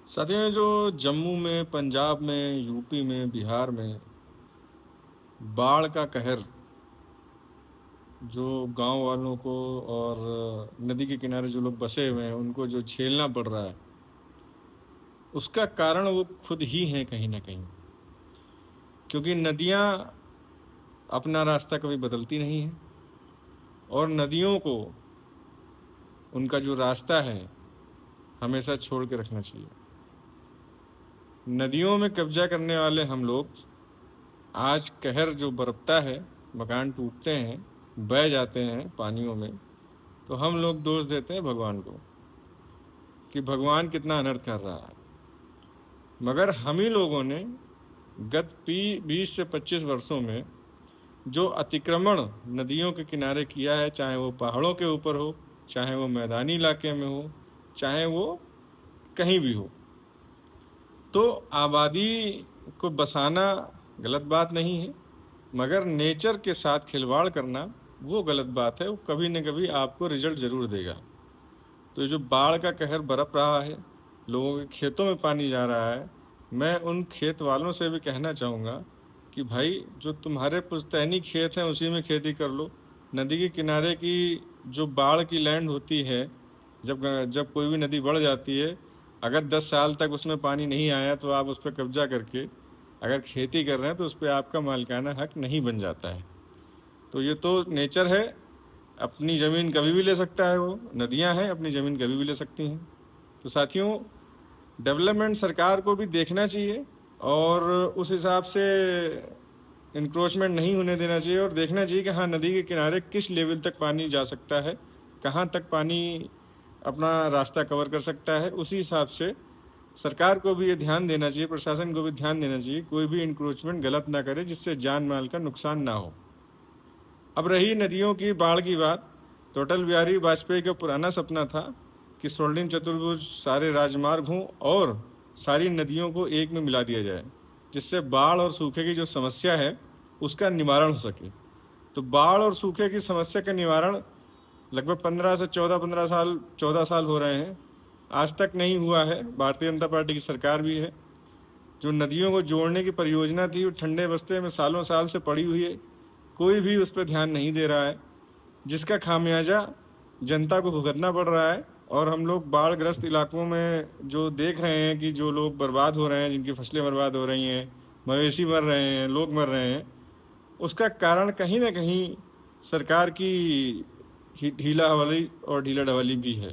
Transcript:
साथियों, जो जम्मू में, पंजाब में, यूपी में, बिहार में बाढ़ का कहर जो गांव वालों को और नदी के किनारे जो लोग बसे हुए हैं उनको जो झेलना पड़ रहा है, उसका कारण वो खुद ही हैं कहीं ना कहीं। क्योंकि नदियां अपना रास्ता कभी बदलती नहीं हैं और नदियों को उनका जो रास्ता है हमेशा छोड़ के रखना चाहिए। नदियों में कब्जा करने वाले हम लोग आज कहर जो बरपता है, मकान टूटते हैं, बह जाते हैं पानियों में, तो हम लोग दोष देते हैं भगवान को कि भगवान कितना अनर्थ कर रहा है। मगर हम ही लोगों ने गत 20 से 25 वर्षों में जो अतिक्रमण नदियों के किनारे किया है, चाहे वो पहाड़ों के ऊपर हो, चाहे वो मैदानी इलाके में हो, चाहे वो कहीं भी हो, तो आबादी को बसाना गलत बात नहीं है, मगर नेचर के साथ खिलवाड़ करना वो गलत बात है। वो कभी न कभी आपको रिजल्ट ज़रूर देगा। तो ये जो बाढ़ का कहर बरप रहा है, लोगों के खेतों में पानी जा रहा है, मैं उन खेत वालों से भी कहना चाहूँगा कि भाई, जो तुम्हारे पुश्तैनी खेत हैं उसी में खेती कर लो। नदी के किनारे की जो बाढ़ की लैंड होती है, जब जब कोई भी नदी बढ़ जाती है, अगर 10 साल तक उसमें पानी नहीं आया तो आप उस पर कब्जा करके अगर खेती कर रहे हैं तो उस पर आपका मालिकाना हक नहीं बन जाता है। तो ये तो नेचर है, अपनी ज़मीन कभी भी ले सकता है। वो नदियां हैं, अपनी ज़मीन कभी भी ले सकती हैं। तो साथियों, डेवलपमेंट सरकार को भी देखना चाहिए और उस हिसाब से इंक्रोचमेंट नहीं होने देना चाहिए और देखना चाहिए कि हाँ, नदी के किनारे किस लेवल तक पानी जा सकता है, कहाँ तक पानी अपना रास्ता कवर कर सकता है। उसी हिसाब से सरकार को भी ये ध्यान देना चाहिए, प्रशासन को भी ध्यान देना चाहिए, कोई भी इंक्रोचमेंट गलत ना करे जिससे जान माल का नुकसान ना हो। अब रही नदियों की बाढ़ की बात, तो अटल बिहारी वाजपेयी का पुराना सपना था कि स्वर्णिम चतुर्भुज सारे राजमार्ग हों और सारी नदियों को एक में मिला दिया जाए, जिससे बाढ़ और सूखे की जो समस्या है उसका निवारण हो सके। तो बाढ़ और सूखे की समस्या का निवारण लगभग 15 से 14 साल हो रहे हैं, आज तक नहीं हुआ है। भारतीय जनता पार्टी की सरकार भी है। जो नदियों को जोड़ने की परियोजना थी वो ठंडे बस्ते में सालों साल से पड़ी हुई है, कोई भी उस पर ध्यान नहीं दे रहा है, जिसका खामियाजा जनता को भुगतना पड़ रहा है। और हम लोग बाढ़ ग्रस्त इलाकों में जो देख रहे हैं कि जो लोग बर्बाद हो रहे हैं, जिनकी फसलें बर्बाद हो रही हैं, मवेशी मर रहे हैं, लोग मर रहे हैं, उसका कारण कहीं ना कहीं सरकार की ढीला हवाली और ढीला ढवाली भी है।